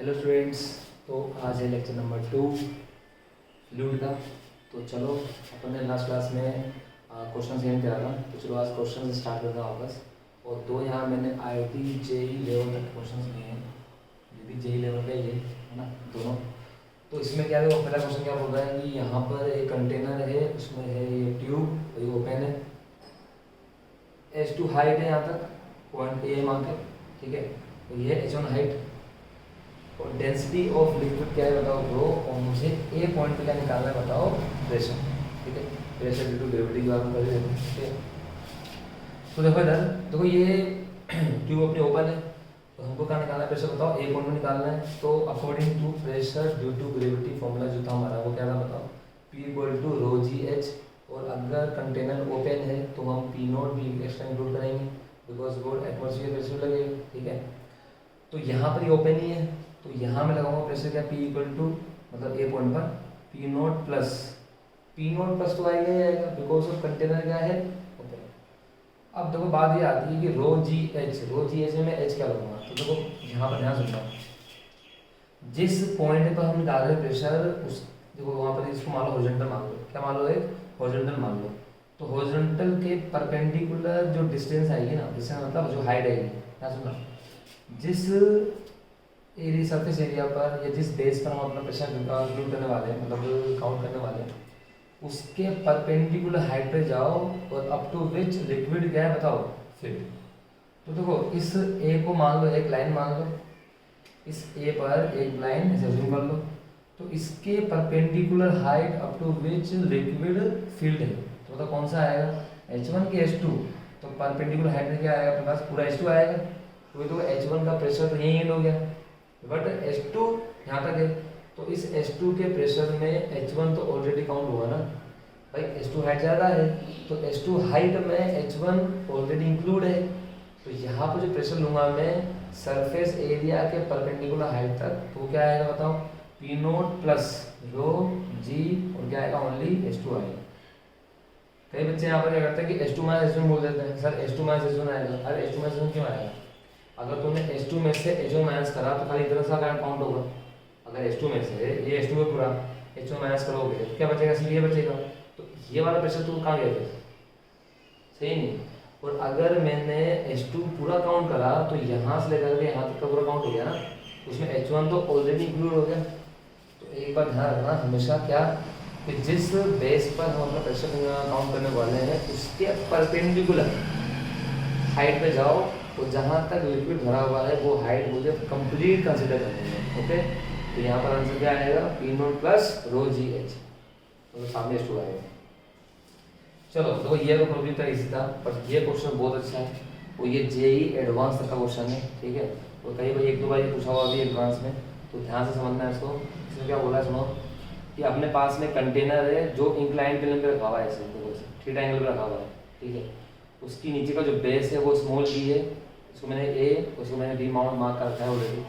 Hello students. तो आज है लेक्चर नंबर 2 फ्लूइड का। तो चलो अपन ने लास्ट क्लास में क्वेश्चन सेंड करा था, तो चलो आज क्वेश्चन स्टार्ट करना वापस। और दो यहाँ मैंने IIT JEE लेवल तक क्वेश्चन लिए हैं, ये भी JEE लेवल का ही है ना दोनों। तो इसमें क्या है, वो पहला क्वेश्चन क्या बोल रहा है कि यहाँ पर एक कंटेनर है, उसमें है ये ट्यूब, ये ओपन है, H2 हाइट है यहाँ तक पॉइंट A मान के, ठीक है। तो ये H1 हाइट और डेंसिटी ऑफ लिक्विड क्या है बताओ ब्रो, और मुझे ए पॉइंट पे क्या निकालना है बताओ, प्रेशर, ठीक है। प्रेशर ड्यू टू ग्रेविटी की बात कर रहे हैं, ठीक है। तो देखो इधर देखो, ये ट्यूब अपनी ओपन है, तो हमको क्या निकालना है, प्रेशर बताओ, ए पॉइंट में निकालना है। तो according to pressure due to gravity formula जो था हमारा, वो क्या था बताओ, P equal to rho ji h. और अगर कंटेनर ओपन है तो हम P नॉट भी एक्स्ट्रा इंक्लूड करेंगे, बिकॉज वो एटमॉस्फेयर प्रेशर लगेगा, ठीक है। तो यहाँ पर ये ओपन ही है, तो यहाँ मैं लगाऊंगा प्रेशर क्या, P इक्वल टू मतलब ए पॉइंट पर P नॉट प्लस तो आएगा ही आएगा, बिकॉज ऑफ कंटेनर क्या है ओपन। अब देखो बात ये आती है कि रो जी एच में मैं एच क्या लगाऊंगा। तो देखो यहाँ पर ध्यान सुनना, जिस पॉइंट पर हम निकाल रहे प्रेशर, उस देखो वहाँ पर इसको मान लो हॉरिजॉन्टल मान लो, क्या मान लो, एक हॉरिजॉन्टल मान लो। तो हॉरिजॉन्टल के परपेंडिकुलर जो डिस्टेंस आएगी ना, डिस्टेंस मतलब जो हाइट आएगी, क्या सुनना, जिस एरिया सरफेस एरिया पर या जिस बेस पर हम अपना प्रेशर कंक्लूड करने वाले हैं, मतलब काउंट करने वाले हैं, उसके परपेंडिकुलर हाइट पे जाओ और अप टू विच लिक्विड क्या है बताओ, फिट। तो देखो इस ए को मान लो एक लाइन मान लो, इस ए पर एक लाइन ऐसे जूम कर लो, तो इसके perpendicular height up to which liquid filled है, तो मतलब कौन सा आएगा, H1 की H2। तो परपेंडिकुलर हाइट में क्या आएगा अपने पास, पूरा H2 आएगा। तो H1 का प्रेशर तो यही एंड हो गया, बट H2 यहाँ तक है। तो इस H2 के प्रेशर में H1 तो ऑलरेडी काउंट हुआ ना भाई, H2 हाइट ज़्यादा है, तो H2 हाइट में H1 ऑलरेडी इंक्लूड है। तो यहाँ पर जो प्रेशर लूँगा मैं सरफेस एरिया के परपेंडिकुलर हाइट तक, तो क्या आएगा बताओ, P नोट प्लस रो जी, और क्या आएगा, ओनली H2 आएगा। कई बच्चे यहाँ पर क्या करते हैं कि H2 माइनस H1 बोल देते हैं, सर H2 माइनस H1 आएगा। अरे H2 माइनस H1 क्यों आएगा, अगर तुमने H2 में से H1 माइनस करा तो खाली इतना सा काउंट होगा। अगर H2 में से ये H2 है पूरा, H1 माइनस करोगे तो क्या बचेगा, सिर्फ ये बचेगा। तो ये वाला प्रेशर तुम कहाँ गए थे, सही नहीं। और अगर मैंने H2 पूरा काउंट करा तो यहाँ से लेकर के यहाँ तक का पूरा काउंट हो गया ना, उसमें H1 तो ऑलरेडी इंक्लूड हो गया। तो एक बार ध्यान रखना हमेशा क्या, कि जिस बेस पर हम अपना प्रेशर काउंट करने वाले हैं उसके परपेंडिकुलर हाइट पे जाओ, तो जहाँ तक लिक्विड भरा हुआ है वो हाइट मुझे कंप्लीट कंसिडर करनी है, ओके। तो यहाँ पर आंसर क्या आएगा, P नोट प्लस रो जी एच, तो सामने H2 आएगा। चलो तो ये तो प्रॉब्लम था इसी था, पर ये क्वेश्चन बहुत अच्छा है, वो ये JEE एडवांस तक का क्वेश्चन है, ठीक है। और कई बार एक दो बार ये पूछा हुआ भी एडवांस में, तो ध्यान से समझना है इसको। इसमें क्या बोला है सुनो, कि अपने पास में कंटेनर है जो इंक्लाइन प्लेन पे रखा हुआ है, ऐसे थीटा एंगल पे रखा हुआ है, ठीक है। उसकी नीचे का जो बेस है वो स्मॉल b है, उसको मैंने A, उसको मैंने D मार्क कर रखा है ऑलरेडी।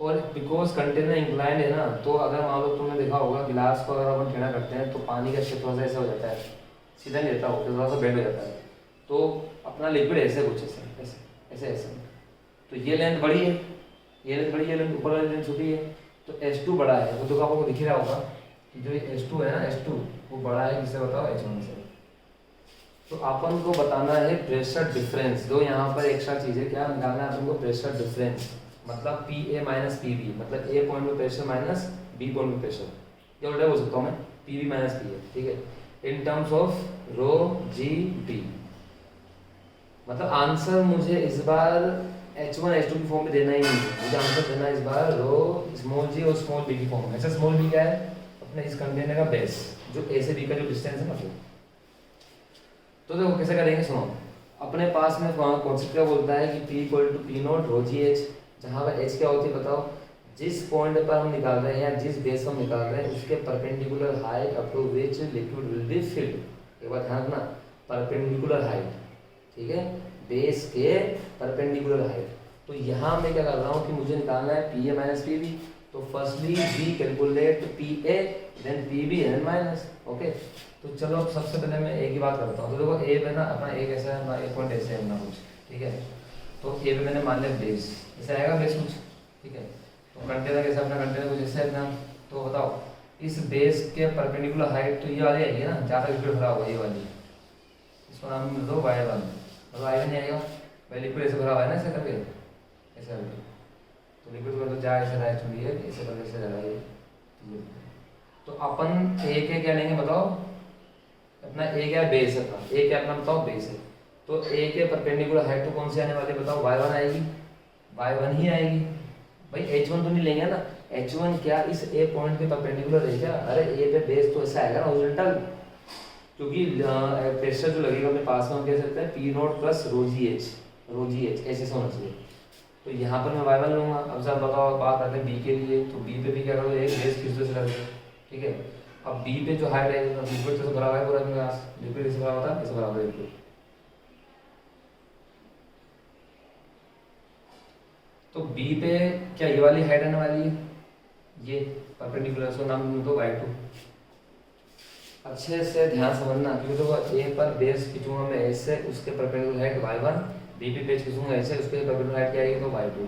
और बिकॉज कंटेनर इंक्लाइन है ना, तो अगर मान लो तुमने देखा होगा गिलास को अगर अपन टेढ़ा करते हैं तो पानी का शेप थोड़ा सा ऐसा हो जाता है, सीधा नहीं रहता हो, थोड़ा सा बेंड हो जाता है। तो अपना लिक्विड ऐसे कुछ ऐसे ऐसे ऐसे ऐसे, तो ये लेंथ बड़ी है, ये लेंथ बड़ी है, लेंथ ऊपर वाली लेंथ छोटी है, तो H2 बड़ा है। वो तो आपको दिख रहा होगा कि जो H2 है ना, H2 वो बड़ा है, किससे बताओ, H1 से। तो अपन को बताना है प्रेशर डिफरेंस, जो यहाँ पर एक्स्ट्रा चीज़ है, क्या निकालना है अपन को, प्रेशर डिफरेंस, मतलब PA माइनस PB, मतलब A पॉइंट में प्रेशर माइनस B पॉइंट में प्रेशर, ये उल्टा बोल सकता हूँ मैं, PB माइनस PA, ठीक है, in terms of rho g d. मतलब आंसर मुझे इस बार H1 H2 की फॉर्म में देना ही नहीं है, मुझे आंसर देना इस बार रो स्मॉल जी और स्मॉल b की फॉर्म में। ऐसा स्मॉल b क्या है, अपने इस कंटेनर का बेस, जो A से B का जो डिस्टेंस है ना वो। तो देखो कैसे करेंगे, सुनो। अपने पास में कॉन्सेप्ट क्या बोलता है कि P equal to P naught rho ji h, जहाँ पर H क्या होती है बताओ, जिस पॉइंट पर हम निकाल रहे हैं या जिस बेस पर हम निकाल रहे हैं उसके perpendicular height up to which liquid will be filled. एक बार ध्यान रखना, परपेंडिकुलर हाइट, ठीक है, बेस के परपेंडिकुलर हाइट। तो यहाँ मैं क्या कर रहा हूँ कि मुझे निकालना है PA माइनस PB। तो firstly we calculate PA then PB and minus, okay. तो चलो अब सबसे पहले मैं एक ही बात करता हूँ। तो देखो ए में ना अपना एक ऐसा है, अपना एक पॉइंट ऐसे है अपना कुछ, ठीक है। तो ए पे मैंने मान लिया बेस, ऐसे आएगा बेस कुछ, ठीक है। तो कंटेनर कैसे अपना कंटेनर कुछ ऐसे अपना, तो बताओ इस बेस के परपेंडिकुलर हाइट तो ये वाली आएगी ना, जहाँ तक लिक्विड भरा हुआ ये वाली, इसको नाम दो y1, मतलब y1 नहीं आएगा भाई, लिक्विड ऐसे भरा हुआ है ना ऐसे करके, ऐसे करके, तो लिक्विड को तो जा ऐसे डायरेक्ट छोड़िए, ऐसे करके ऐसे जा रहा है। तो अपन ए के क्या लेंगे बताओ, अपना ए क्या बेस है, अपना ए क्या अपना बताओ बेस है, तो ए के परपेंडिकुलर हाइट तो कौन सी आने वाली बताओ, y1 आएगी, y1 ही आएगी भाई, h1 तो नहीं लेंगे ना, h1 क्या इस ए पॉइंट के परपेंडिकुलर है क्या, अरे ए पे बेस तो ऐसा आएगा ना हॉरिजॉन्टल, क्योंकि प्रेशर जो लगेगा अपने पास में हम कह सकते हैं पी नॉट प्लस रो जी एच ऐसे से होना चाहिए। तो यहाँ पर मैं y1 लूँगा। अब सर बताओ बात करते हैं बी के लिए, तो बी पे भी क्या करोगे, एक बेस किस से लगेगा, ठीक है। अब बी पे जो हाइट है लिक्विड से भरा हुआ है पूरा अपने पास, लिक्विड इसे भरा हुआ था, इसे भरा हुआ है लिक्विड, तो बी पे क्या ये वाली हाइट आने वाली है, ये परपेंडिकुलर, सो नाम दो y2। अच्छे से ध्यान समझना, क्योंकि देखो ए पर बेस खींचूंगा मैं ऐसे, उसके परपेंडिकुलर हाइट y1, बी पे बेस खींचूंगा ऐसे, उसके परपेंडिकुलर हाइट क्या आएगी तो y2।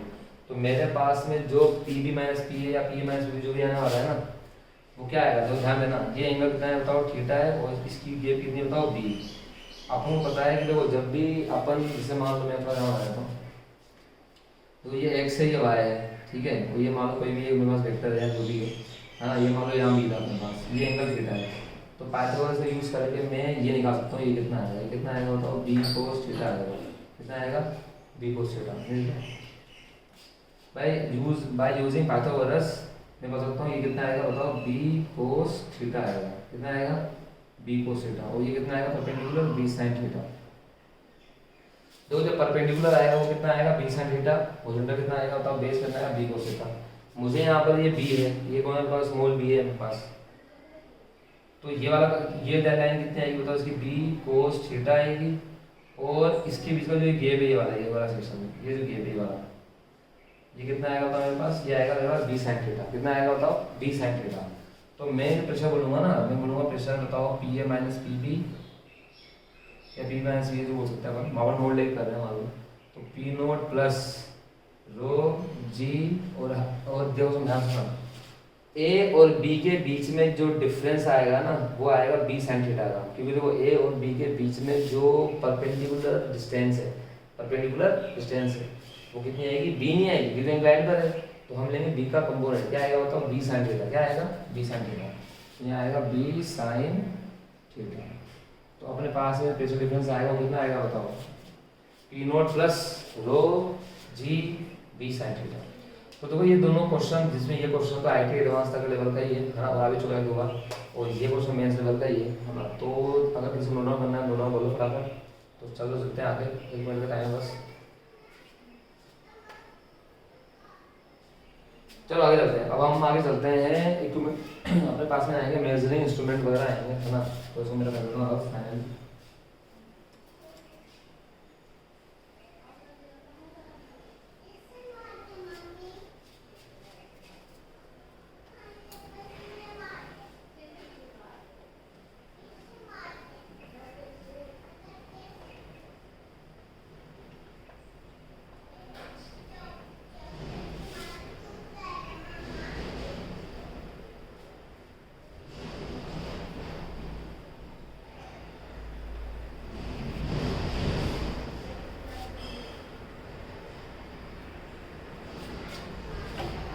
तो मेरे पास में जो पी माइनस पी है या पी माइनस बी जो भी आने वाला है ना, वो क्या आएगा, जो ध्यान देना, ये एंगल कितना है बताओ थीटा है, और इसकी ये कितनी बताओ बी। आपको पता है कि देखो जब भी अपन जैसे मान लो मैं अपना जमा बनाता हूँ, तो ये x है ये y है, ठीक है, तो ये मान लो कोई भी एक मेरे पास वेक्टर है जो भी है, हाँ ये मान लो यहाँ बी था अपने पास, ये एंगल थीटा है, तो पाइथागोरस से यूज करके मैं ये निकाल सकता हूँ, ये कितना आएगा, ये कितना आएगा बताओ, बी कोस थीटा आएगा, कितना आएगा B cos theta. By using Pythagoras मैं बता सकता हूँ ये कितना आएगा बताओ, बी कोस थीटा आएगा, कितना आएगा बी कोस थीटा, और ये कितना आएगा परपेंडिकुलर बी साइन थीटा। तो जो परपेंडिकुलर आएगा वो कितना आएगा बी साइन थीटा, हॉरिजॉन्टल कितना आएगा बताओ, बेस कितना आएगा बी कोस थीटा। मुझे यहाँ पर ये बी है, ये कौन है पास, स्मॉल बी है मेरे पास, तो ये वाला ये लाइन कितनी आएगी बताओ, इसकी बी कोस थीटा आएगी, और इसके बीच का जो गैप है ये वाला सेक्शन, ये जो गैप है वाला, ये कितना आएगा बताओ मेरे पास, ये आएगा मेरे पास बी साइन थीटा, कितना आएगा बताओ बी साइन थीटा। तो मैं प्रेशर बोलूँगा ना, मैं बोलूँगा प्रेशर बताओ P A minus P B या पी माइनस बी जो बोल सकता है, अपन माउंट नोट लेकर कर रहे हैं मालूम, तो पी नोट प्लस रो जी, और देखो समझा, ए और बी के बीच में जो डिफरेंस आएगा ना वो आएगा बी साइन थीटा का, क्योंकि देखो ए और बी के बीच में जो परपेंडिकुलर डिस्टेंस है, वो कितनी आएगी, बी नहीं आएगी, बी तो इंक्लाइंड पर है, तो हम लेंगे बी का कंपोनेंट, क्या आएगा बताओ बी साइन थीटा, क्या आएगा बी साइन थीटा, यहाँ आएगा बी साइन थीटा। तो अपने पास में प्रेशर डिफरेंस आएगा, वो कितना आएगा बताओ, P naught plus rho g B sine theta. तो देखो ये दोनों क्वेश्चन, जिसमें ये क्वेश्चन तो IIT एडवांस तक लेवल का ही है ना, और आ भी चुका है 2 बार, और ये क्वेश्चन मेंस लेवल का ही है ना, तो अगर किसी को नोट करना है नोट बोलो फटाफट, तो चल सकते हैं आगे, 1 मिनट का टाइम बस। चलो आगे चलते हैं, अब हम आगे चलते हैं इक्विपमेंट अपने पास में आएंगे, मेजरिंग इंस्ट्रूमेंट वगैरह आएंगे है ना, तो इसको मेरा कर दूंगा अब फाइनल।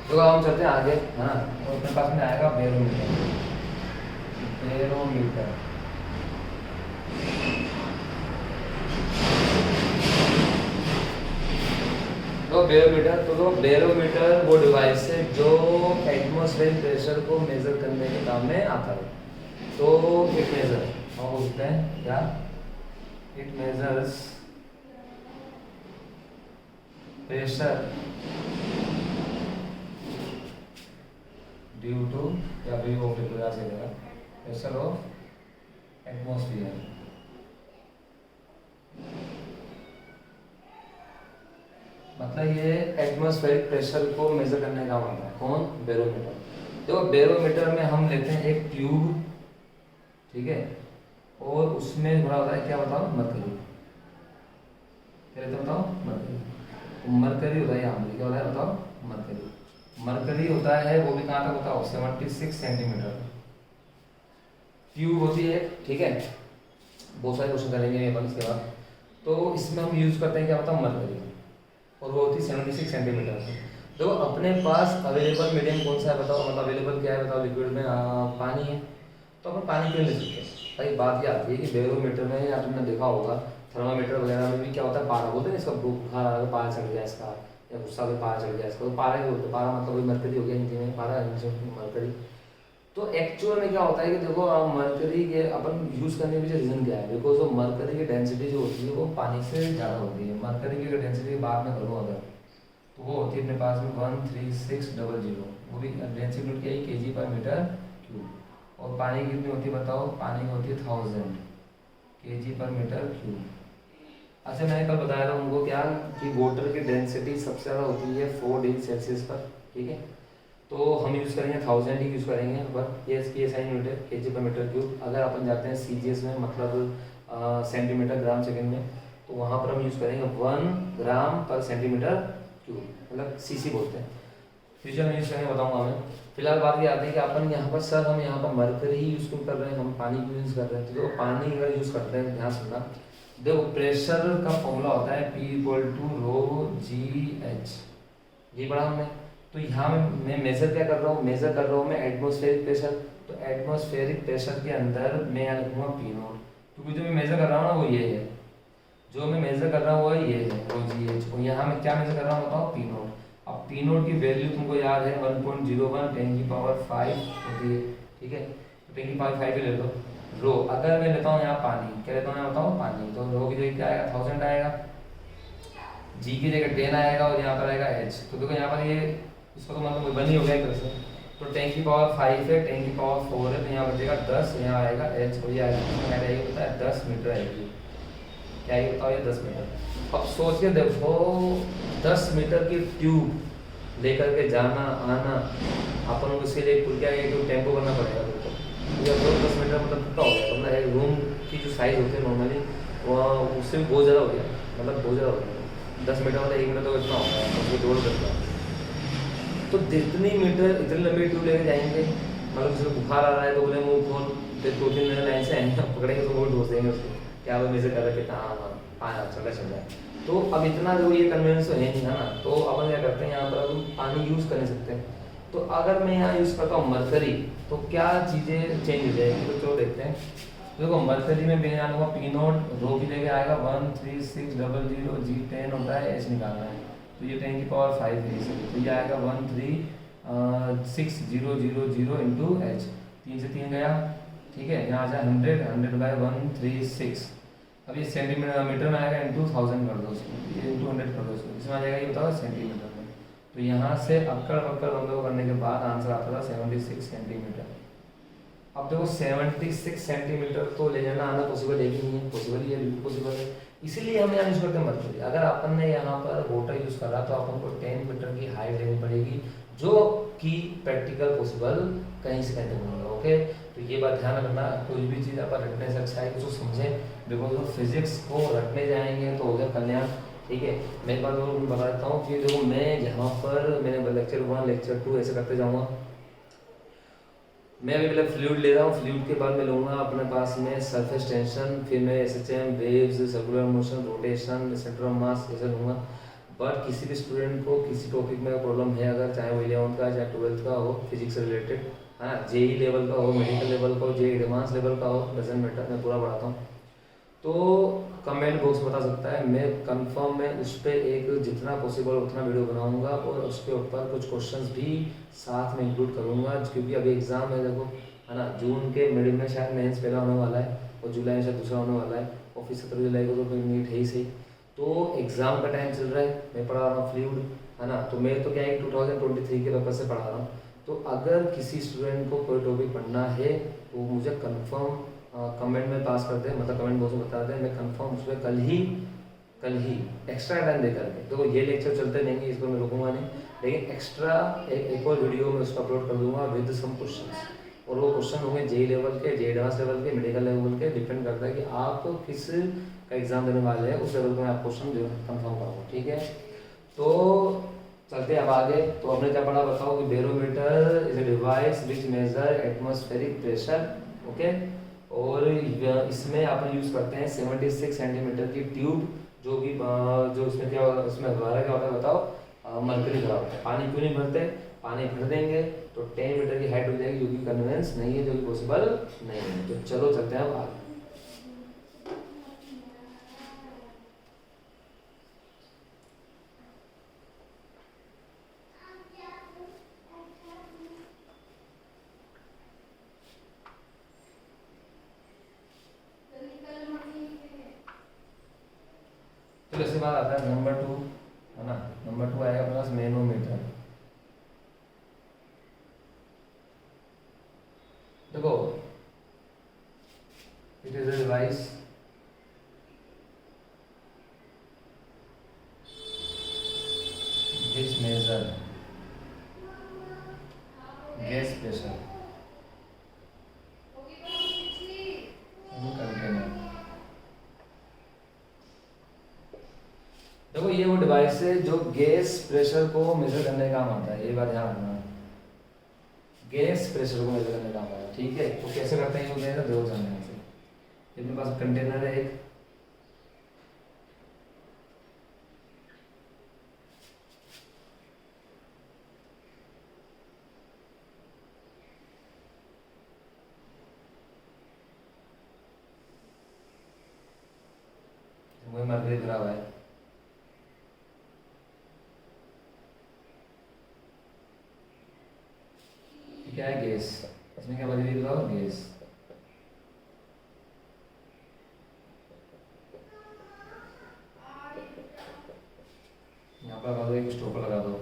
तो हम चलते हैं आगे है ना, तो अपने पास में आएगा बैरोमीटर। तो बैरोमीटर वो डिवाइस है जो एटमॉस्फेरिक प्रेशर को मेजर करने के काम में आता है। तो इट मेजर हम बोलते हैं क्या, it measures pressure due to या भी वो प्रकार से देगा प्रेशर ऑफ एटमॉस्फेयर। मतलब ये एटमॉस्फेरिक प्रेशर को मेजर करने का आता है कौन, बैरोमीटर। देखो बैरोमीटर में हम लेते हैं एक ट्यूब, ठीक है, और उसमें भरा होता है क्या बताओ, मरकरी। क्या लेते बताओ, मरकरी। मरकरी होता है यहाँ पर, क्या होता है बताओ, मरकरी। मरकरी होता है वो भी कहाँ तक होता है 76 सेंटीमीटर क्यूब होती है, ठीक है। बहुत सारे क्वेश्चन करेंगे अपन इसके बाद। तो इसमें हम यूज करते हैं क्या होता है मरकरी, और वो होती है 76 सेंटीमीटर। तो अपने पास अवेलेबल मीडियम कौन सा है बताओ, मतलब अवेलेबल क्या है बताओ, लिक्विड में पानी है। तो अपन पानी क्यों ले सकते हैं भाई, बात ये आती है कि बैरोमीटर में या तुमने देखा होगा थर्मामीटर वगैरह में भी क्या होता है, पारा बोलते हैं इसका, बुखार अगर पारा चढ़ गया इसका, या गुस्सा अगर पारा चढ़ गया इसका, तो पारा ही बोलते हैं। पारा मतलब वही मरकरी हो गया हिंदी में, पारा मरकरी। तो एक्चुअल में क्या होता है कि देखो मरकरी के अपन यूज करने के पीछे रीजन क्या है, बिकॉज वो मरकरी की डेंसिटी जो होती है वो पानी से ज़्यादा होती है। मरकरी की डेंसिटी बाद में करो अगर, तो वो होती है अपने पास में 13600, वो भी डेंसिटी क्या है केजी पर मीटर क्यूब। और पानी की कितनी होती है बताओ, पानी की होती है 1000 केजी पर मीटर क्यूब। अच्छा मैंने कल बताया था उनको क्या कि वाटर की डेंसिटी सबसे ज़्यादा होती है 4 डिग्री सेल्सियस पर, ठीक है। तो हम यूज़ करेंगे 1000 ही यूज़ करेंगे, बट ये इसकी साइन यूनिट है केजी पर मीटर क्यूब। अगर अपन जाते हैं सीजीएस में, मतलब सेंटीमीटर ग्राम सेकंड में, तो वहाँ पर हम यूज़ करेंगे 1 ग्राम पर सेंटीमीटर क्यूब, मतलब सीसी बोलते हैं। फ्यूचर में यूज़ करेंगे बताऊँगा मैं। फिलहाल बात ये आती है कि अपन यहाँ पर सर हम यहाँ पर मरकरी ही यूज़ क्यों कर रहे हैं, हम पानी क्यों यूज़ कर रहे हैं। तो देखो पानी अगर यूज़ करते हैं ध्यान सुनना, देखो प्रेशर का फॉर्मूला होता है P = ρgh, ये पढ़ा हमने। तो यहाँ मैं मेजर क्या कर रहा हूँ, मेजर कर रहा हूँ मैं एटमॉस्फेरिक प्रेशर। तो एटमॉस्फेरिक प्रेशर के अंदर मैं यहाँ लिखूँगा P0, क्योंकि जो मैं मेजर कर रहा हूँ ना वो ये है, जो मैं मेजर कर रहा हूँ वो ये है ρgh। और यहाँ मैं क्या मेजर कर रहा हूँ बताओ, P0। अब P0 की वैल्यू तुमको याद है 1.01 10⁵ होती है, ठीक है। तो 10⁵ ही ले लो। रो अगर मैं लेता हूँ यहाँ पानी, क्या लेता हूँ यहाँ बताओ पानी, तो रो की जगह क्या आएगा 1000 आएगा, जी की जगह 10 आएगा, और यहाँ पर आएगा एच। तो देखो यहाँ पर ये इसको तो मतलब बनी हो गया एक तरह से। तो 10⁵ है, 10⁴ है, तो यहाँ बचेगा 10, यहाँ आएगा एच, और ये आएगा होता है 10 मीटर आएगी। क्या ये बताओ, ये 10 मीटर। अब सोच के देखो 10 मीटर की ट्यूब लेकर के जाना आना, अपन उसके लिए क्या है कि टेम्पो करना पड़ेगा बिल्कुल। या 10 मीटर मतलब कितना हो गया, मतलब एक रूम की जो साइज़ होती है नॉर्मली वो उससे भी बहुत ज़्यादा हो गया, मतलब बहुत ज़्यादा हो गया। 10 मीटर मतलब 1 मीटर तो इतना होगा, उसको जोड़ करता। तो जितनी मीटर इतनी लंबी ट्यूब लेके जाएंगे, मतलब जिसको बुखार आ रहा है तो बोले मुँह खोल, फिर 2-3 लाइन से आएंगे पकड़ेंगे तो वो डोज देंगे उसको, क्या वो मेजर कर रहे हाँ हाँ चल रहा है। तो अब इतना जो ये कन्वीनियंस है नहीं है ना, तो अपन क्या करते हैं यहाँ पर हम पानी यूज़ कर नहीं सकते। तो अगर मैं यहाँ यूज़ करता हूँ मरकरी, तो क्या चीज़ें चेंज हो जाएगी, तो चलो देखते हैं। तो देखो मरकरी में मैं यहाँ लूँगा P0, रो की जगह आएगा 13600, G10 होता है, एच निकालना है, तो ये 10⁵ है, तो ये आएगा 136,000 इंटू एच, 3 से 3 गया, ठीक है। यहाँ आ जाए 100/136। अब ये सेंटीमीटर मीटर में आएगा, इंटू 1000 कर दो उसको, ये इंटू 100 कर दो उसको, इसमें आ जाएगा ये बताओ सेंटीमीटर में। तो यहाँ से अक्कड़ पक्कड़ बंदों करने के बाद आंसर आता था 76 सेंटीमीटर। अब देखो 76 सेंटीमीटर तो ले जाना आना पॉसिबल है कि नहीं है, पॉसिबल ही है, बिल्कुल पॉसिबल है। इसीलिए हम यहाँ यूज़ करते हैं मरकरी। अगर अपन ने यहाँ पर वाटर यूज़ करा तो अपन को 10 मीटर की हाइट लेनी पड़ेगी, जो कि प्रैक्टिकल पॉसिबल कहीं से कहीं तक नहीं होगा, ओके। तो ये बात ध्यान रखना, कोई भी चीज़ अपन रटने से अच्छा है कि उसको समझें, बिकॉज वो फिजिक्स को रटने जाएंगे तो हो गया कल्याण, ठीक है। मैं एक बात और बता देता हूँ कि देखो मैं यहाँ पर मैंने लेक्चर 1 लेक्चर 2 ऐसे करते जाऊँगा। मैं अभी पहले फ्लूइड ले रहा हूँ, फ्लूइड के बाद मैं लूँगा अपने पास में सरफेस टेंशन, फिर मैं SHM, waves, circular motion, rotation, centre of mass ऐसे लूँगा। बट किसी भी स्टूडेंट को किसी टॉपिक में प्रॉब्लम है अगर, चाहे वो 11th का चाहे 12th का हो, फिजिक्स से रिलेटेड है ना, JEE लेवल का हो, मेडिकल लेवल का हो, JEE एडवांस लेवल का हो, डजंट मैटर, मैं पूरा पढ़ाता हूँ। तो कमेंट बॉक्स बता सकता है, मैं कंफर्म में उस पर एक जितना पॉसिबल उतना वीडियो बनाऊंगा, और उसके ऊपर कुछ क्वेश्चंस भी साथ में इंक्लूड करूंगा, क्योंकि अभी एग्जाम है देखो, है ना। जून के मिडिल में शायद मेंस पहला होने वाला है, और जुलाई में शायद दूसरा होने वाला है, और फिर 17 जुलाई को तो कोई नीट है ही सही। तो एग्जाम का टाइम चल रहा है, मैं पढ़ा रहा हूँ फ्लूइड, है ना। तो मैं तो क्या है 2023 के पेपर से पढ़ा रहा हूँ। तो अगर किसी स्टूडेंट को कोई टॉपिक पढ़ना है तो मुझे कन्फर्म कमेंट में पास कर दे, मतलब कमेंट बॉक्स में बता दे, मैं कंफर्म उस पर कल ही एक्स्ट्रा टाइम दे करके, देखो ये लेक्चर चलते रहेंगे, इस पर मैं रुकूंगा नहीं, लेकिन एक्स्ट्रा एक और वीडियो में उसको अपलोड कर दूंगा विद सम क्वेश्चंस। और वो क्वेश्चन होंगे JEE लेवल के, JEE एडवांस लेवल के, मेडिकल लेवल के, डिपेंड करता है कि आप किस का एग्जाम देने वाले हैं, उस लेवल को मैं आप क्वेश्चन जो कंफर्म करूँगा, ठीक है। तो चलते हैं अब आगे। तो हमने क्या पढ़ा बताओ कि barometer is a device which measure atmospheric pressure. Okay, और इसमें अपन यूज करते हैं 76 सेंटीमीटर की ट्यूब, जो भी जो उसमें क्या होगा, उसमें हमारा क्या होता है बताओ, मरकरी भरा होता है। पानी क्यों नहीं भरते, पानी भर देंगे तो 10 मीटर की हाइट हो जाएगी, जो कि कन्वेंस नहीं है, जो कि पॉसिबल नहीं है। तो चलो चलते हैं अब आगे। तो इसके बाद आता है नंबर 2, है ना। नंबर 2 आएगा अपने पास मैनोमीटर। देखो, it is a device which measure gas pressure in container। देखो ये वो डिवाइस है जो गैस प्रेशर को मेजर करने का काम आता है, ये बात ध्यान रखना। गैस प्रेशर को मेजर करने का काम आता है, ठीक है। तो कैसे करते हैं ये देखो जानने से। अपने पास कंटेनर है एक, वही मरकरी भरा हुआ है। क्या है गैस, इसमें क्या मरकरी भरा हुआ गैस। यहाँ पर लगा दो, एक स्टोव पर लगा दो।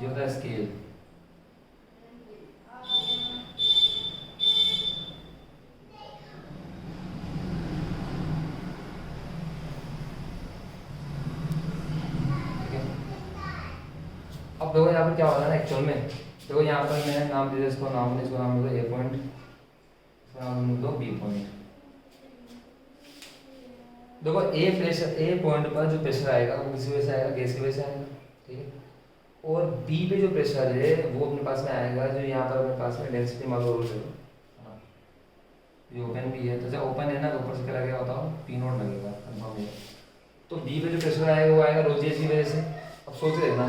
ये होता है स्केल। अब देखो यहाँ पर क्या होगा ना एक्चुअल में, देखो यहाँ पर मैंने नाम दिया, इसको नाम दे, इसको नाम दो ए पॉइंट, इसको नाम दो बी पॉइंट। देखो ए प्रेशर, ए पॉइंट पर जो प्रेशर आएगा वो किसी वजह से आएगा, गैस की वजह से आएगा, ठीक है। और बी पे जो प्रेशर है वो अपने पास में आएगा, जो यहाँ पर अपने पास में डेंसिटी मान लो रोल है, ये ओपन भी है, तो जब ओपन है ना तो ऊपर से क्या लगेगा बताओ, पी नोट लगेगा कंफर्म है। तो बी पे जो प्रेशर आएगा वो आएगा रो जी एच की वजह से। अब सोच लेना,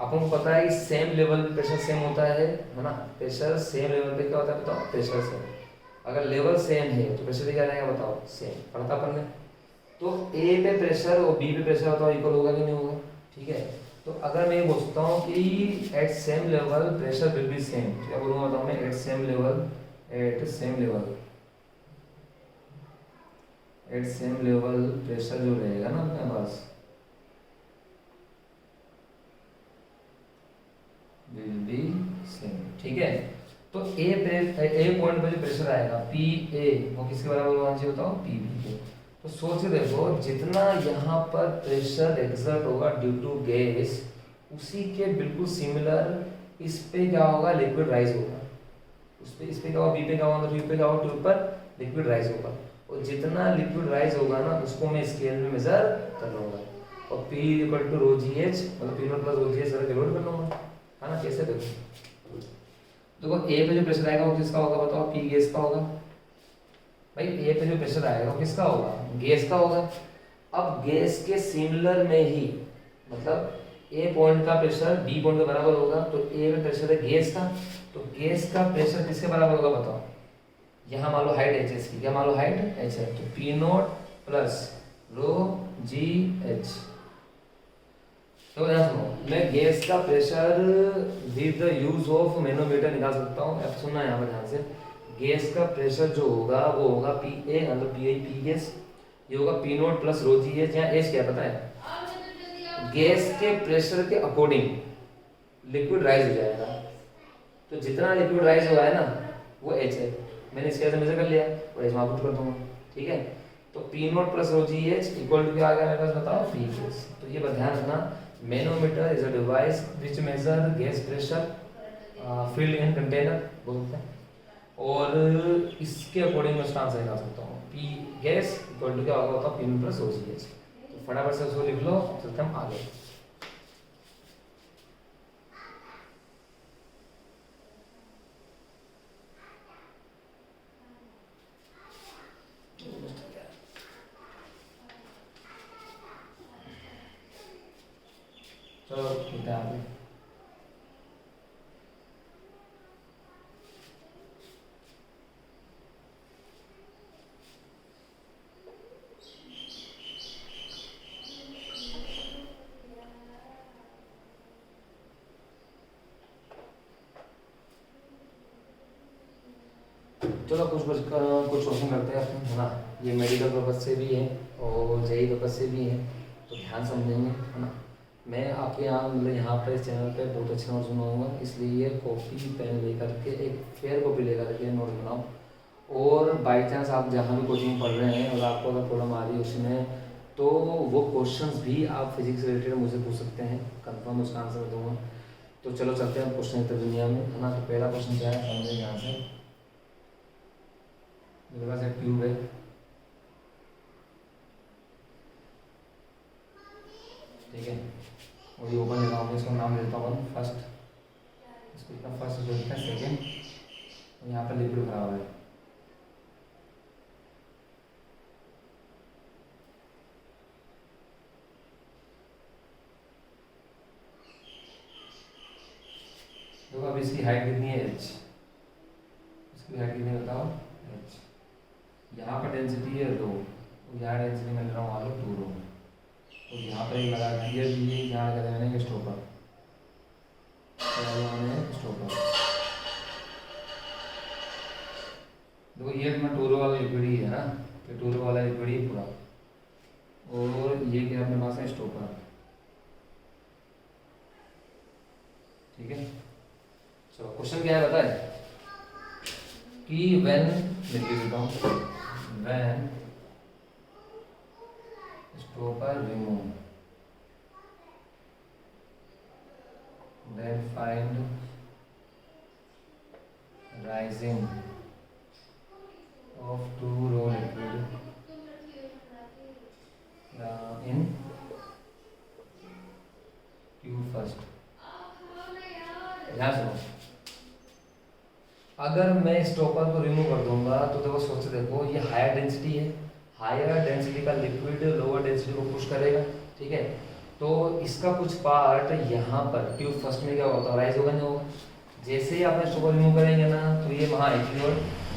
अपन को पता है कि सेम लेवल पे प्रेशर सेम होता है ना। प्रेशर सेम लेवल पे क्या होता है बताओ, प्रेशर सेम। अगर लेवल सेम है तो प्रेशर क्या रहेगा बताओ, सेम। पढ़ता अपन ने। तो ए पे प्रेशर और बी पे प्रेशर बताओ इक्वल होगा कि नहीं होगा, ठीक है। तो अगर मैं ये बोलता हूँ कि at same level pressure will be same, क्या बोलूँगा बताओ मैं, at same level, at same level, at same level pressure जो रहेगा ना अपने पास विल बी सेम, ठीक है। तो ए पॉइंट पे जो प्रेशर आएगा पी ए, वो किसके बराबर होना चाहिए बताओ, पी बी के। तो सोच के देखो, जितना यहाँ पर प्रेशर एक्सर्ट होगा ड्यू टू गैस, उसी के बिल्कुल सिमिलर इस पे क्या होगा, लिक्विड राइज होगा। उस पे, इस पे क्या होगा, बी पे क्या होगा, ट्यूब पे क्या होगा, ट्यूब पर लिक्विड राइज होगा। और जितना लिक्विड राइज होगा ना उसको मैं स्केल में मेजर कर लूँगा, और P equal to rho ji h, मतलब P नॉट प्लस रो जी एच कैलकुलेट कर लूँगा, है ना। कैसे देखो, देखो ए पे जो प्रेशर आएगा वो किसका होगा बताओ, P गैस का होगा। भाई ए पे जो प्रेशर आएगा वो किसका होगा, गैस का होगा। अब गैस के सिमिलर में ही, मतलब ए पॉइंट का प्रेशर बी पॉइंट के बराबर होगा, तो ए पे प्रेशर है गैस का, तो गैस का प्रेशर किसके बराबर होगा बताओ। यहाँ मान लो हाइट एच एस की, क्या मान लो हाइट एच है, तो पी नोट प्लस रो जी एच। तो ध्यान सुनो, मैं गैस का pressure with the use of manometer निकाल सकता हूँ। अब सुनना यहाँ पर ध्यान से, गैस का प्रेशर जो होगा वो होगा पी ए, मतलब पी आई पी गैस, ये होगा पी नोट प्लस रो जी एच। यहाँ एच क्या पता है, गैस के प्रेशर के अकॉर्डिंग लिक्विड राइज हो जाएगा। तो जितना लिक्विड राइज हुआ है ना वो एच है, मैंने इसके ऐसे मेजर कर लिया और एच वहाँ पुट कर दूंगा, ठीक है। तो P naught plus rho ji h equal to क्या आ गया मेरे पास बताओ, पी गैस। तो ये ध्यान रखना, manometer is a device which measure gas pressure filled in container बोलते हैं, और इसके अकॉर्डिंग मैं उसका आंसर निकाल सकता हूँ। पी गैस इक्वल टू क्या होगा, पी प्लस ओ सी गैस। तो फटाफट से उसको लिख लो, चलते हम आगे। चलो ठीक है आगे। चलो कुछ क्वेश्चन करते हैं अपने, है ना। ये मेडिकल पर्पज से भी है और जेई पर्पज से भी है, तो ध्यान समझेंगे, है ना। मैं आपके यहाँ मतलब यहाँ पर इस चैनल पे बहुत अच्छे नोट्स बनाऊंगा, इसलिए कॉपी पेन लेकर के, एक फेयर कॉपी लेकर के नोट बनाओ। और बाई चांस आप जहाँ भी कोचिंग पढ़ रहे हैं और आपको अगर प्रॉब्लम आ रही है उसमें, तो वो क्वेश्चंस भी आप फिजिक्स रिलेटेड मुझे पूछ सकते हैं, कंफर्म उसका आंसर दूंगा। तो चलो चलते हैं क्वेश्चन की दुनिया में, है ना। तो पहला क्वेश्चन क्या है, समझेंगे यहाँ से। मेरे पास एक ट्यूब है, ठीक है, और ये ओपन लगा हूँ, इसका नाम देता हूँ फर्स्ट, इसको इतना फर्स्ट जो लिखा है सेकेंड, और यहाँ पर लिक्विड भरा हुआ है। देखो अब इसकी हाइट कितनी है, h, इसकी हाइट कितनी बताओ, h। यहाँ पर डेंसिटी है रो, और यहाँ डेंसिटी मैं ले रहा हूँ मान लो 2 रो, और यहाँ पर एक लगा दिया दिए, यहाँ लगा मैंने स्टॉपर, स्टॉपर। देखो ये अपना 2 रो वाला लिक्विड ही है ना, तो 2 रो वाला लिक्विड ही पूरा, और ये क्या अपने पास है, स्टॉपर, ठीक है। चलो क्वेश्चन क्या है बताए कि व्हेन, लिख देता हूँ, when stopper remove, then find rising of 2 row liquid in tube first। ध्यान सुनो, अगर मैं स्टॉपर को रिमूव कर दूंगा तो देखो सोच देखो, ये हायर डेंसिटी है, हायर डेंसिटी का लिक्विड लोअर डेंसिटी को पुश करेगा, ठीक है। तो इसका कुछ पार्ट यहाँ पर ट्यूब फर्स्ट में क्या होता है, राइज होगा नहीं होगा। जैसे ही आप स्टॉपर रिमूव करेंगे ना, तो ये वहाँ आएगी, और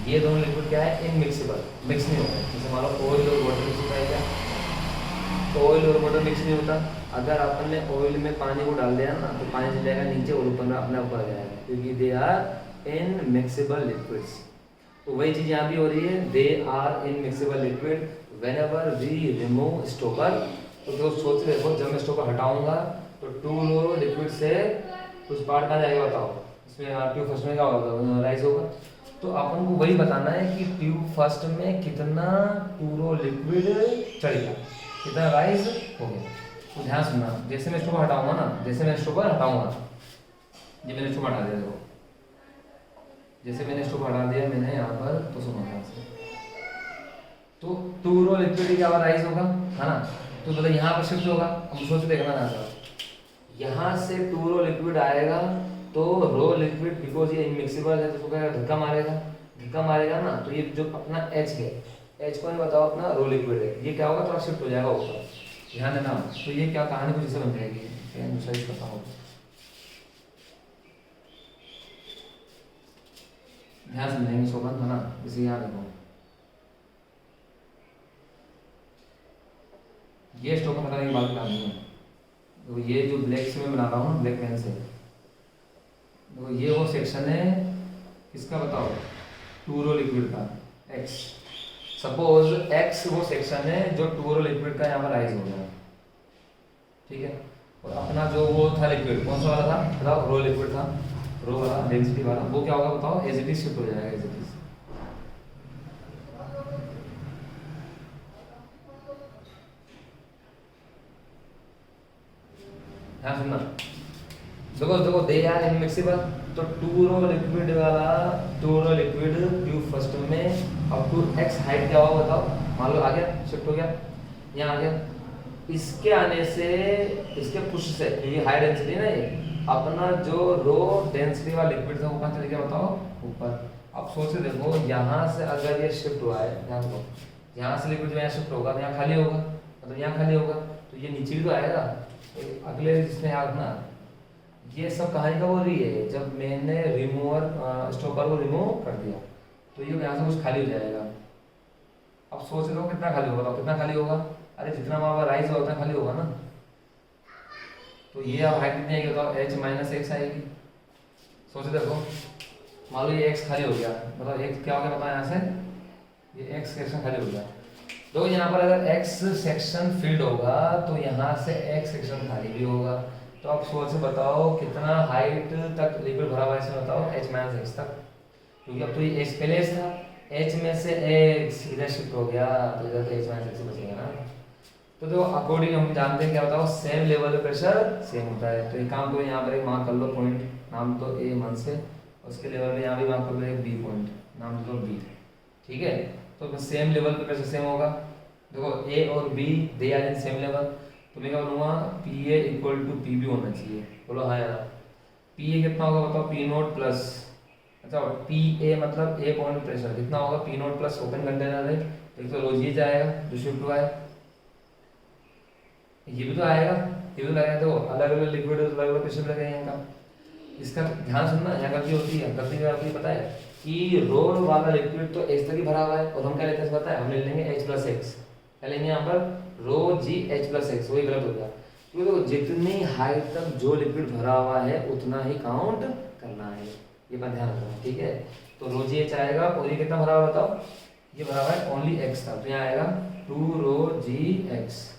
ये दोनों लिक्विड क्या है, इनमिक्सेबल, मिक्स नहीं होगा। जैसे मान लो ऑयल और वाटर मिक्स होता है क्या, ऑयल और वाटर मिक्स नहीं होता। अगर आपने ऑयल में पानी को डाल दिया ना, तो पानी चल जाएगा नीचे और ऊपर में अपने ऊपर आ जाएगा, क्योंकि दे आर इनमिक्सेबल लिक्विड्स। तो वही चीज़ यहाँ भी हो रही है, they are immiscible liquid whenever we remove stopper. तो दोस्त सोच रहे हो, जब मैं स्टॉपर हटाऊंगा तो 2 रो लिक्विड से कुछ पार्ट कहाँ जाएगा बताओ, इसमें ट्यूब फर्स्ट में क्या होगा, राइज होगा। तो अपन को वही बताना है कि ट्यूब फर्स्ट में कितना 2 रो लिक्विड चढ़ेगा, कितना राइज हो गया। तो ध्यान सुनना, जैसे मैं स्टॉपर हटाऊंगा ना, जैसे मैं स्टॉपर हटाऊंगा, ये मैंने स्टॉपर हटा दिया, देखो जैसे मैंने स्टॉपर हटा दिया मैंने यहाँ पर, तो सुनो ध्यान से, तो 2 रो लिक्विड क्या राइज होगा, है ना। तो मतलब यहाँ पर शिफ्ट होगा, अब सोच देखना ना सर, यहाँ से 2 रो लिक्विड आएगा, तो रो लिक्विड बिकॉज ये इनमिक्सेबल है, तो क्या धक्का मारेगा, धक्का मारेगा ना, तो ये जो अपना H है, H को बताओ अपना रो लिक्विड है, ये क्या होगा, थोड़ा शिफ्ट हो जाएगा ऊपर, ध्यान देना। तो ये क्या कहानी कुछ ऐसे बन जाएगी, सही करता हूँ, ध्यान समझेंगे शोभन, है ना। इसे यहाँ देखो, ये स्टॉपर हटाने की बात कहानी है। तो ये जो ब्लैक से मैं बना रहा हूँ, ब्लैक पेन से, तो ये वो सेक्शन है किसका बताओ, 2 रो लिक्विड का, X। सपोज X वो सेक्शन है जो 2 रो लिक्विड का यहाँ पर राइज हो गया, ठीक है। और अपना जो वो था लिक्विड, कौन सा वाला था बताओ, रो लिक्विड था, रो वाला डेंसिटी वाला, वो क्या होगा बताओ, एज इट इज शिफ्ट हो जाएगा, एज इट इज। हाँ सुनना, देखो देखो दे आर इनमिक्सेबल, तो टू रो लिक्विड वाला, two rho liquid tube first में अप टू एक्स हाइट क्या होगा बताओ। मान लो आ गया, शिफ्ट हो गया, यहाँ आ गया। इसके आने से, इसके पुश से, ये हाई डेंसिटी ना, ये अपना जो रो डेंसिटी वाला लिक्विड था वो कहाँ चले गया बताओ, ऊपर। अब सोच के देखो, यहाँ से अगर ये शिफ्ट हुआ है, ध्यान दो, यहाँ से लिक्विड यहाँ शिफ्ट होगा तो यहाँ खाली होगा, मतलब यहाँ खाली होगा तो ये नीचे भी तो आएगा। अगले जिसमें याद रखना, ये सब कहानी का हो रही है जब मैंने रिमूवर स्टॉपर को रिमूव कर दिया तो ये यहाँ से कुछ खाली हो जाएगा। अब सोच लो कितना खाली होगा, तो कितना खाली होगा, अरे जितना हमारा राइज होगा उतना खाली होगा ना। तो ये अब हाइट कितनी आएगी बताओ, h माइनस एक्स आएगी। सोच देखो, मान लो ये x खाली हो गया, मतलब x क्या हो गया बताओ, यहाँ से ये x सेक्शन खाली हो गया। तो यहाँ पर अगर x सेक्शन फिल्ड होगा तो यहाँ से x सेक्शन खाली भी होगा। तो अब सोच बताओ कितना हाइट तक लिक्विड भरा हुआ है इसमें बताओ, h माइनस एक्स तक, क्योंकि अब तो ये h पहले था, h में से x इधर शिफ्ट हो गया तो इधर तो h माइनस एक्स बचेगा ना। तो देखो अकॉर्डिंग हम जानते हैं क्या बताओ, सेम लेवल पे प्रेशर सेम होता है। तो एक काम करो, यहाँ पर एक मार्क कर लो पॉइंट, नाम तो ए मन से, उसके लेवल पे यहाँ भी मार्क कर लो एक बी पॉइंट, नाम तो बी, ठीक है। तो सेम लेवल पे प्रेशर सेम होगा। देखो ए और B they are in same level, तो मैं क्या बोलूँगा, P A equal to P B होना चाहिए। बोलो हाँ यार, पी ए कितना होगा बताओ, पी नोट प्लस, अच्छा पी ए मतलब ए पॉइंट प्रेशर कितना होगा, P naught plus open container है, एक तो रोज ये जाएगा जो शिफ्ट हुआ है, ये भी तो आएगा, ये भी लगाया। तो अलग अलग लिक्विड अलग अलग प्रेशर लगेगा इनका। इसका ध्यान सुनना, यहाँ गलती होती है, गलती क्या होती है पता है, कि रोड वाला लिक्विड तो एच तक ही भरा हुआ है और हम क्या लेते हैं पता है, हम ले लेंगे एच प्लस एक्स, क्या लेंगे यहाँ पर रो जी एच प्लस एक्स, वही गलत हो गया। क्योंकि देखो जितनी हाइट तक जो लिक्विड भरा हुआ है उतना ही काउंट करना है, ये बात ध्यान रखना, ठीक है। तो रो जी एच आएगा और ये कितना भरा हुआ बताओ, ये भरा हुआ है ओनली एक्स था, तो यहाँ आएगा टू रो जी एक्स,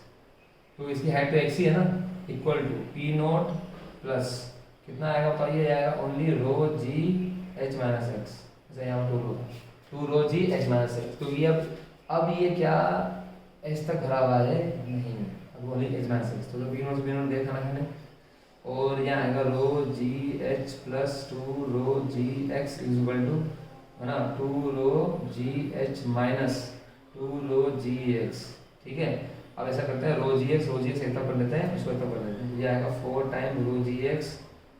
तो इसकी हाइट तो एक्स ही है ना, equal to P naught plus कितना आएगा बताओ, ये आएगा ओनली रो जी एच माइनस एक्स, जैसे यहाँ टू रो जी एच माइनस एक्स। तो ये अब ये क्या एच तक भरा हुआ है नहीं, अब ओनली एच माइनस एक्स, तो पी नोट देखा ना मैंने। और यहाँ आएगा rho ji H plus two rho ji X is equal to, है ना, टू रो जी एच माइनस टू रो जी एक्स, ठीक है। अब ऐसा करते हैं, रो जी एक्स एक तरफ कर लेते हैं, उसको एक तरफ कर लेते हैं, ये आएगा 4 time rho ji X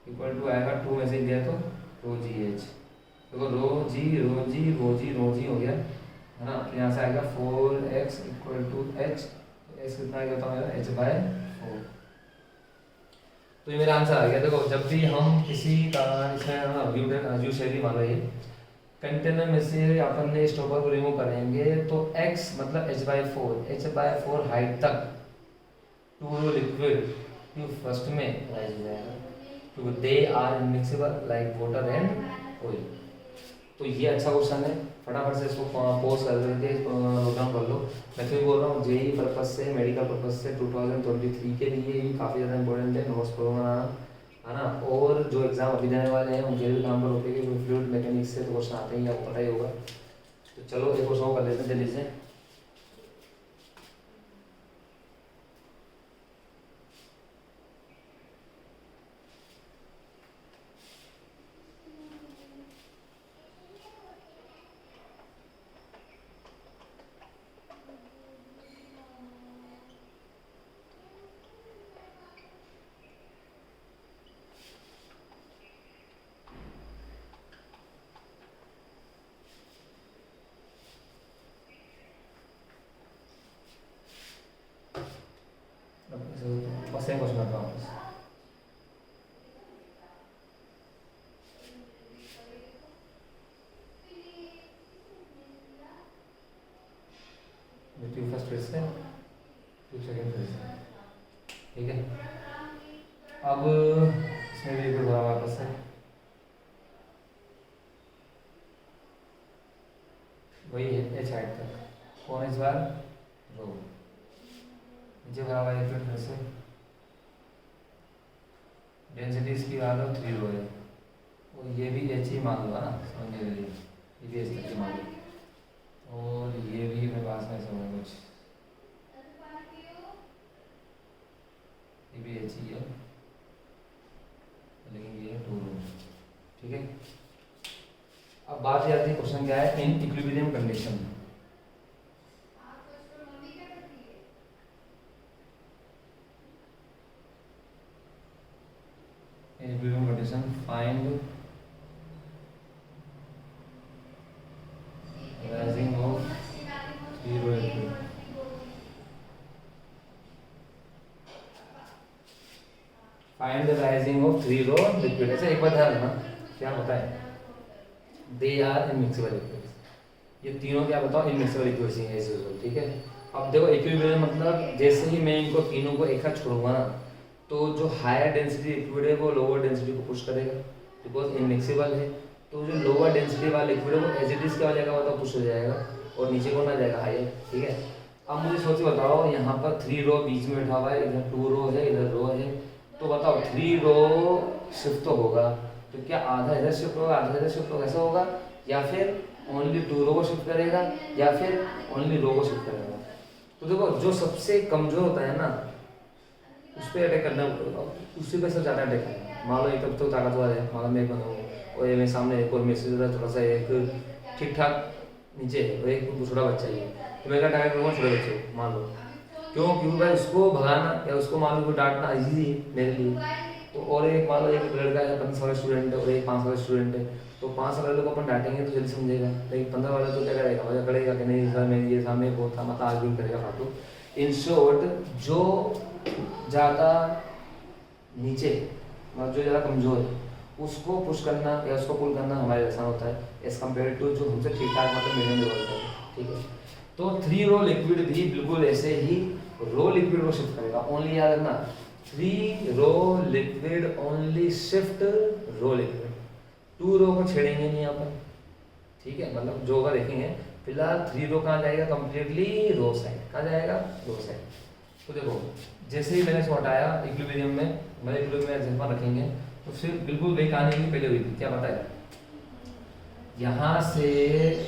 equal to आएगा 2 में से गया तो रो जी एच, देखो रो जी हो गया, है ना। तो यहाँ से आएगा 4x equal to H, x कितना आ गया था मेरा h/4, तो ये मेरा आंसर आ गया। देखो जब भी हम किसी का इसमें यू शैली मान लो, कंटेनर में से अपन ने स्टॉपर को रिमूव करेंगे तो x मतलब h/4 हाइट तक two rho liquid tube first में राइज हो जाएगा, तो they are immiscible like water and oil. तो ये अच्छा क्वेश्चन है, फटाफट से इसको पोज कर करके नोट डाउन कर लो। मैं तो ये बोल रहा हूँ जेई पर्पज से, मेडिकल पर्पज से 2023 के लिए भी काफ़ी ज़्यादा इंपॉर्टेंट है नोट्स प्रो बनाना, है ना। और जो एग्जाम अभी देने वाले हैं उनके भी काम पर रोकेंगे, फ्लूइड मैकेनिक्स से तो क्वेश्चन आते ही आपको पता ही होगा। तो चलो एक क्वेश्चन कर लेते हैं जल्दी से। बस एक क्वेश्चन आता हूँ, ट्यूब फर्स्ट फेज से ट्यूब सेकेंड फेज से, ठीक है। अब इसमें भी एक बार वापस से वही है एच हाइट तक, कौन इस बार रो, नीचे भरा हुआ है फिर से, डेंसिटी इसकी मान लो 3 रो है, और ये भी एच ही मान लो, है ना, समझने के लिए ये भी एच तक ही मान लो, और ये भी मेरे पास में समझ कुछ, ये भी एच ही है, लेकिन ये 2 रो, ठीक है। अब बात ये आती है क्वेश्चन क्या है, in equilibrium condition. In equilibrium condition find rising of zero liquid. Find the rising of 3 row liquid. ऐसे एक बार ध्यान रखना क्या होता है, दे आर इनमिक्सेबल लिक्विड्स। ये तीनों क्या बताओ, इनमिक्सेबल लिक्विड्स ही है, ठीक है। अब देखो इक्विलिब्रियम मतलब जैसे ही मैं इनको तीनों को एक साथ छोड़ूंगा ना, तो जो हायर डेंसिटी लिक्विड है वो लोअर डेंसिटी को पुश करेगा, बिकॉज इनमिक्सेबल है। तो जो लोअर डेंसिटी वाला लिक्विड है वो एज इट इज क्या हो जाएगा, मतलब पुश हो जाएगा और नीचे को ना जाएगा हायर, ठीक है। अब मुझे सोच के बताओ, यहाँ पर 3 रो बीच में बैठा हुआ है, इधर 2 रो है, इधर रो है, तो बताओ 3 रो शिफ्ट तो होगा, तो क्या आधा इधर शिफ्ट होगा आधा इधर शिफ्ट होगा, ऐसा होगा, या फिर ओनली 2 रो को शिफ्ट करेगा, या फिर ओनली रो को शिफ्ट करेगा। तो देखो जो सबसे कमजोर होता है ना उस पर अटैक करना, उसी पे सब ज़्यादा अटैक करना। मान लो एक तब तो ताकतवर है, मान लो मैं बनाऊँ और ये मेरे सामने एक और मैसेज थोड़ा सा एक ठीक ठाक नीचे है और एक छोटा बच्चा ही है, तो मैं क्या टारगेट करूँगा छोटे बच्चे को, मान लो। क्यों, क्योंकि भाई उसको भगाना या उसको मान लो डांटना इजी है मेरे लिए। तो और एक मान लो एक लड़का है 15 साल स्टूडेंट है और एक 5 साल स्टूडेंट है, तो 5 साल वाले को अपन डांटेंगे तो जल्दी समझेगा, लेकिन 15 वाला तो क्या करेगा, मजा करेगा कि नहीं सर मेरे ये सामने बहुत था, मतलब आर्ग्यू करेगा फालतू। इन शॉर्ट जो ज़्यादा नीचे मतलब जो ज़्यादा कमज़ोर है उसको पुश करना या उसको पुल करना हमारे लिए आसान होता है एज कम्पेयर टू जो हमसे ठीक ठाक मतलब मीडियम लेवल का है, ठीक है। तो 3 रो लिक्विड भी बिल्कुल ऐसे ही रो लिक्विड को शिफ्ट करेगा। ओनली याद रखना 3 रो लिक्विड ओनली शिफ्ट रो लिक्विड, 2 रो को छेड़ेंगे नहीं यहाँ पर, ठीक है। मतलब जो होगा देखेंगे, फिलहाल 3 रो कहाँ जाएगा, कंप्लीटली रो साइड। कहाँ जाएगा, रो साइड। तो देखो जैसे ही मैंने इसको हटाया इक्विलिब्रियम में, मतलब इक्विलिब्रियम में एग्जांपल रखेंगे तो फिर बिल्कुल वही कहानी की पहले हुई थी। क्या पता है, यहाँ से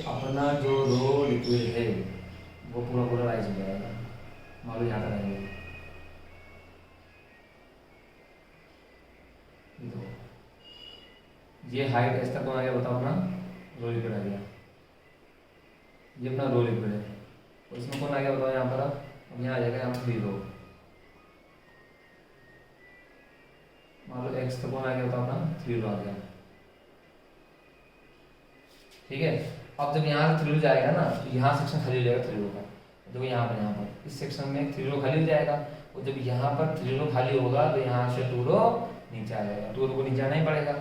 अपना जो रो लिक्विड है वो पूरा पूरा राइज हो जाएगा, मान लो यहाँ तक आएंगे, ये हाइट एस तक कौन आ गया बताओ, अपना रो लिक्विड आ गया, ये अपना रो लिक्विड है। और इसमें कौन आ गया बताओ, यहाँ पर अब यहाँ आ जाएगा यहाँ 3 रो, मान लो एक्स तक कौन आ गया बताओ, अपना 3 रो आ गया, ठीक है। अब जब यहाँ से 3 रो जाएगा ना तो यहाँ सेक्शन खाली हो जाएगा 3 रो का, देखो यहाँ पर इस सेक्शन में 3 रो खाली हो जाएगा, और जब यहाँ पर 3 रो खाली होगा तो यहाँ से 2 रो नीचे आ जाएगा, 2 रो को नीचे आना ही पड़ेगा,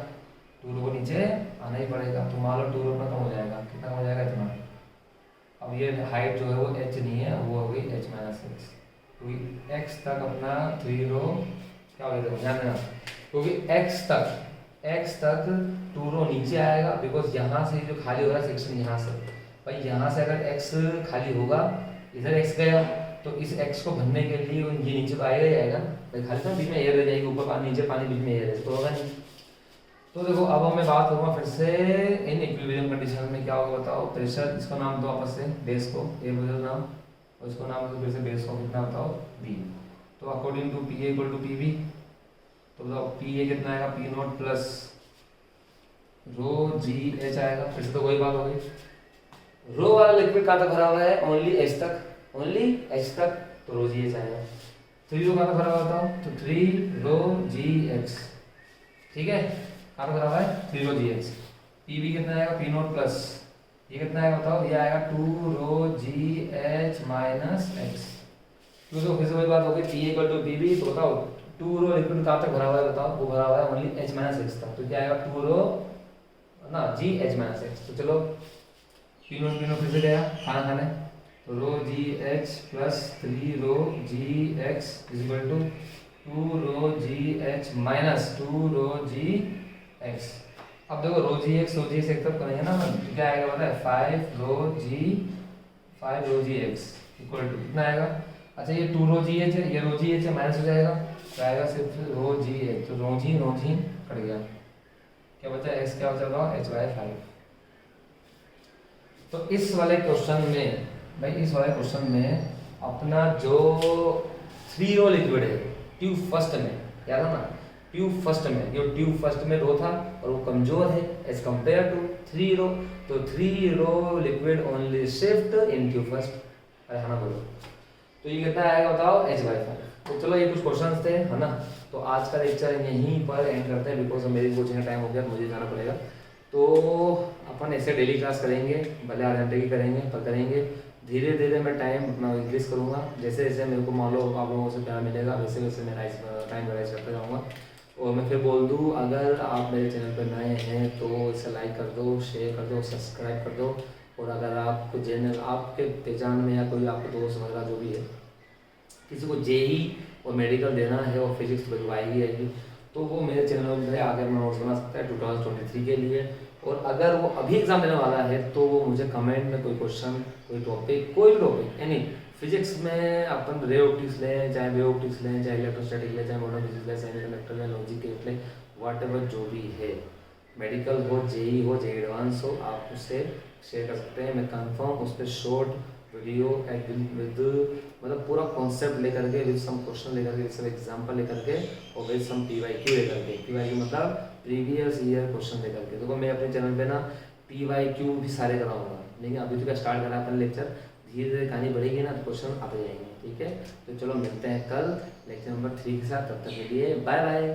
2 रो को नीचे आना ही पड़ेगा। तो मान लो 2 रो अपना कम हो जाएगा, कितना कम हो जाएगा, इतना। अब ये हाइट जो है वो h नहीं है, वो हो गई h माइनस एक्स, क्योंकि x तक अपना 3 रो क्या हो जाएगा, ध्यान देना, क्योंकि x तक 2 रो नीचे आएगा, बिकॉज यहाँ से जो खाली हो रहा है सेक्शन यहाँ से, भाई यहाँ से अगर x खाली होगा, इधर x गया तो इस x को भरने के लिए ये नीचे तो आएगा ही आएगा, भाई खाली तो बीच में एयर रह जाएगी, ऊपर पानी नीचे पानी, बीच में एयर है तो होगा नहीं। तो देखो अब मैं बात करूँगा फिर से इन इक्विलिब्रियम कंडीशन में क्या होगा बताओ, प्रेशर, इसका नाम दो आपस से, बेस को ए बोलो नाम, और इसको नाम दो फिर से बेस को, कितना बताओ बी। तो according to P A equal to P B, तो बताओ पी ए कितना आएगा, पी नॉट प्लस रो जी एच आएगा। फिर से तो वही बात हो गई, रो वाला लिक्विड कहाँ तक भरा हुआ है, ओनली एच तक, ओनली एच तक, तो रो जी एच आएगा। 3 रो कहाँ तक भरा हुआ बताओ, तो 3 रो जी एच, ठीक है, कहाँ भरा हुआ है 3 रो जी एच। पी बी कितना आएगा, पी नॉट प्लस ये कितना आएगा बताओ, ये आएगा 2 रो जी एच माइनस एक्स। तो फिर से वही बात हो गई, P equal to P B, तो बताओ 2 रो लिक्विड कहाँ तक भरा हुआ है बताओ, वो भरा हुआ है ओनली एच माइनस एक्स तक, तो क्या आएगा 2 रो ना जी एच माइनस एक्स। तो चलो पी नॉट फिर से गया खाना खाने, तो rho ji H plus 3 rho ji X is equal to 2 rho ji H minus 2 rho ji X. अब देखो रो जी एक्स एक तरफ करेंगे ना, तो क्या आएगा पता है 5 रो जी एक्स इक्वल टू कितना आएगा, अच्छा ये 2 रो जी एच है, ये रो जी एच है, माइनस हो जाएगा, तो आएगा सिर्फ रो जी एच, तो रो जी कट गया, क्या बचा एक्स, क्या बचा होगा h/5। तो इस वाले क्वेश्चन में भाई, इस वाले क्वेश्चन में अपना जो 3 रो लिक्विड है ट्यूब फर्स्ट में, याद है ना, ट्यूब फर्स्ट में, जो ट्यूब फर्स्ट में रो था और वो कमजोर है एज कम्पेयर टू 3 रो, तो 3 रो liquid only shift in tube first. अरे हाँ ना बोलो, तो ये कितना आएगा बताओ H/5। तो चलो ये कुछ क्वेश्चंस थे, है ना। तो आज का लेक्चर यहीं पर एंड करते हैं, बिकॉज मेरी कोचिंग का टाइम हो गया, मुझे जाना पड़ेगा। तो अपन ऐसे डेली क्लास करेंगे, भले आधे घंटे की करेंगे पर करेंगे। धीरे धीरे मैं टाइम इंक्रीज करूँगा, जैसे जैसे मेरे को मान लो आप लोगों से प्यार मिलेगा वैसे वैसे मैं टाइम राइज करता जाऊँगा। और मैं फिर बोल दूँ, अगर आप मेरे चैनल पर नए हैं तो इसे लाइक कर दो, शेयर कर दो, सब्सक्राइब कर दो। और अगर आपको चैनल आपके पहचान में या कोई आपके दोस्त वगैरह जो भी है, किसी को जेई और मेडिकल देना है और फिजिक्स लगवाएगी आएगी, तो वो मेरे चैनल में आगे नोट्स बना सकता है 2023 के लिए। और अगर वो अभी एग्जाम देने वाला है तो वो मुझे कमेंट में कोई क्वेश्चन, कोई टॉपिक एनी फिजिक्स में अपन रे ऑप्टिक्स लें, चाहे वेव ऑप्टिक्स लें, चाहे इलेक्ट्रोस्टैटिक लें, चाहे मोनो फिजिक्स लें, सेमीकंडक्टर लें, लॉजिक गेट लें, व्हाटएवर जो भी है, मेडिकल हो, जेई हो, जेई एडवांस हो, आप उससे शेयर कर सकते हैं। मैं कंफर्म उस पर शॉर्ट वीडियो विद मतलब पूरा कॉन्सेप्ट लेकर के, विद सम क्वेश्चन लेकर के, विद सम एग्जांपल लेकर के, और विद सम पीवाईक्यू लेकर के। पीवाईक्यू मतलब प्रीवियस ईयर क्वेश्चन लेकर के। देखो मैं अपने चैनल पे ना पीवाईक्यू भी सारे कराऊंगा, लेकिन अभी तो क्या स्टार्ट करा अपन लेक्चर, धीरे धीरे कहानी बढ़ेगी ना तो क्वेश्चन आते जाएंगे। ठीक है, तो चलो मिलते हैं कल लेक्चर नंबर 3 के साथ, तब तक के लिए बाय बाय।